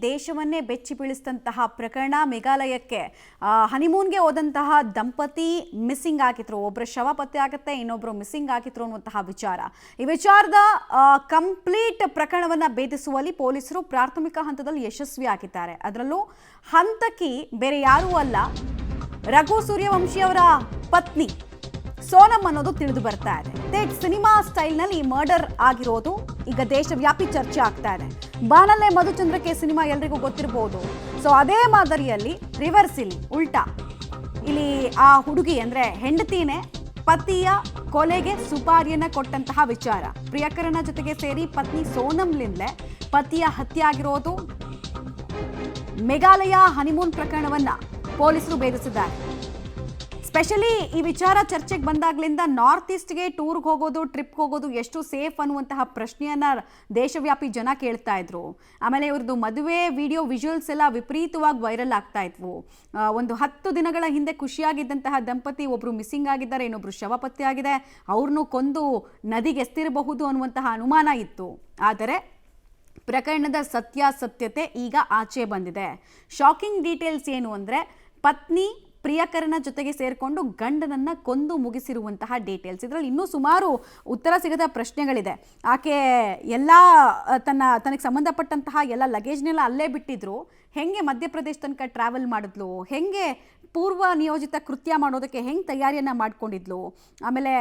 ದೇಶವನ್ನೇ ಬೆಚ್ಚಿ ಬೀಳಿಸಿದಂತಹ ಪ್ರಕರಣ. ಮೇಘಾಲಯಕ್ಕೆ ಹನಿಮೂನ್ಗೆ ಹೋದಂತಹ ದಂಪತಿ ಮಿಸ್ಸಿಂಗ್ ಆಗಿದ್ರು. ಒಬ್ಬರ ಶವ ಪತ್ತೆ ಆಗುತ್ತೆ, ಇನ್ನೊಬ್ಬರು ಮಿಸ್ಸಿಂಗ್ ಆಗಿದ್ರು ಅನ್ನುವಂತಹ ವಿಚಾರ. ಈ ವಿಚಾರದ ಕಂಪ್ಲೀಟ್ ಪ್ರಕರಣವನ್ನ ಭೇದಿಸುವಲ್ಲಿ ಪೊಲೀಸರು ಪ್ರಾಥಮಿಕ ಹಂತದಲ್ಲಿ ಯಶಸ್ವಿಯಾಗಿದ್ದಾರೆ. ಅದರಲ್ಲೂ ಹಂತಕಿ ಬೇರೆ ಯಾರೂ ಅಲ್ಲ, ರಘು ಸೂರ್ಯವಂಶಿ ಅವರ ಪತ್ನಿ ಸೋನಮ್ ಅನ್ನೋದು ತಿಳಿದು ಬರ್ತಾ ಇದೆ. ಸಿನಿಮಾ ಸ್ಟೈಲ್ನಲ್ಲಿ ಮರ್ಡರ್ ಆಗಿರೋದು ಈಗ ದೇಶವ್ಯಾಪಿ ಚರ್ಚೆ ಆಗ್ತಾ ಇದೆ. ಬಾನಲ್ಲೆ ಮಧುಚಂದ್ರಕ್ಕೆ ಸಿನಿಮಾ ಎಲ್ರಿಗೂ ಗೊತ್ತಿರಬಹುದು. ಸೊ ಅದೇ ಮಾದರಿಯಲ್ಲಿ ರಿವರ್ಸ್ ಇಲ್ಲಿ ಉಲ್ಟಾ, ಇಲ್ಲಿ ಆ ಹುಡುಗಿ ಅಂದ್ರೆ ಹೆಂಡತಿನೇ ಪತಿಯ ಕೊಲೆಗೆ ಸುಪಾರಿಯನ್ನ ಕೊಟ್ಟಂತಹ ವಿಚಾರ. ಪ್ರಿಯಕರನ ಜೊತೆಗೆ ಸೇರಿ ಪತ್ನಿ ಸೋನಂಲಿಂದಲೇ ಪತಿಯ ಹತ್ಯೆ ಆಗಿರೋದು. ಮೇಘಾಲಯ ಹನಿಮೂನ್ ಪ್ರಕರಣವನ್ನ ಪೊಲೀಸರು ಭೇದಿಸಿದ್ದಾರೆ. ಸ್ಪೆಷಲಿ ಈ ವಿಚಾರ ಚರ್ಚೆಗೆ ಬಂದಾಗ್ಲಿಂದ ನಾರ್ತ್ ಈಸ್ಟ್ಗೆ ಟೂರ್ಗೆ ಹೋಗೋದು, ಟ್ರಿಪ್ಗೆ ಹೋಗೋದು ಎಷ್ಟು ಸೇಫ್ ಅನ್ನುವಂತಹ ಪ್ರಶ್ನೆಯನ್ನ ದೇಶವ್ಯಾಪಿ ಜನ ಕೇಳ್ತಾ ಇದ್ರು. ಆಮೇಲೆ ಇವ್ರದ್ದು ಮದುವೆ ವಿಡಿಯೋ ವಿಜುವಲ್ಸ್ ಎಲ್ಲ ವಿಪರೀತವಾಗಿ ವೈರಲ್ ಆಗ್ತಾ ಇದ್ವು. ಒಂದು 10 ದಿನಗಳ ಹಿಂದೆ ಖುಷಿಯಾಗಿದ್ದಂತಹ ದಂಪತಿ ಒಬ್ರು ಮಿಸ್ಸಿಂಗ್ ಆಗಿದ್ದಾರೆ, ಇನ್ನೊಬ್ರು ಶವ ಪತ್ತೆ ಆಗಿದೆ, ಅವ್ರನ್ನೂ ಕೊಂದು ನದಿಗೆ ಎಸ್ತಿರಬಹುದು ಅನ್ನುವಂತಹ ಅನುಮಾನ ಇತ್ತು. ಆದರೆ ಪ್ರಕರಣದ ಸತ್ಯಾಸತ್ಯತೆ ಈಗ ಆಚೆ ಬಂದಿದೆ. ಶಾಕಿಂಗ್ ಡೀಟೇಲ್ಸ್ ಏನು ಅಂದರೆ, ಪತ್ನಿ ಪ್ರಿಯಕರನ ಜೊತೆಗೆ ಸೇರಿಕೊಂಡು ಗಂಡನನ್ನ ಕೊಂದು ಮುಗಿಸಿರುವಂತಹ ಡೀಟೇಲ್ಸ್. ಇದರಲ್ಲಿ ಇನ್ನೂ ಸುಮಾರು ಉತ್ತರ ಸಿಗದ ಪ್ರಶ್ನೆಗಳಿದೆ. ಆಕೆ ಎಲ್ಲ ತನಗೆ ಸಂಬಂಧಪಟ್ಟಂತಹ ಎಲ್ಲ ಲಗೇಜ್ನೆಲ್ಲ ಅಲ್ಲೇ ಬಿಟ್ಟಿದ್ರು, ಹೆಂಗೆ ಮಧ್ಯಪ್ರದೇಶ ತನಕ ಟ್ರಾವೆಲ್ ಮಾಡಿದ್ಲು, ಹೆಂಗೆ ಪೂರ್ವ ನಿಯೋಜಿತ ಕೃತ್ಯ ಮಾಡೋದಕ್ಕೆ ಹೆಂಗೆ ತಯಾರಿಯನ್ನು ಮಾಡ್ಕೊಂಡಿದ್ಲು, ಆಮೇಲೆ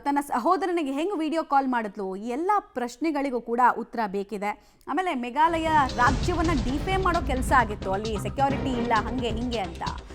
ತನ್ನ ಸಹೋದರನಿಗೆ ಹೆಂಗೆ ವಿಡಿಯೋ ಕಾಲ್ ಮಾಡಿದ್ಲು, ಈ ಎಲ್ಲ ಪ್ರಶ್ನೆಗಳಿಗೂ ಕೂಡ ಉತ್ತರ ಬೇಕಿದೆ. ಆಮೇಲೆ ಮೇಘಾಲಯ ರಾಜ್ಯವನ್ನು ಡಿಫೇಮ್ ಮಾಡೋ ಕೆಲಸ ಆಗಿತ್ತು, ಅಲ್ಲಿ ಸೆಕ್ಯೂರಿಟಿ ಇಲ್ಲ ಹಂಗೆ ಹಿಂಗೆ ಅಂತ.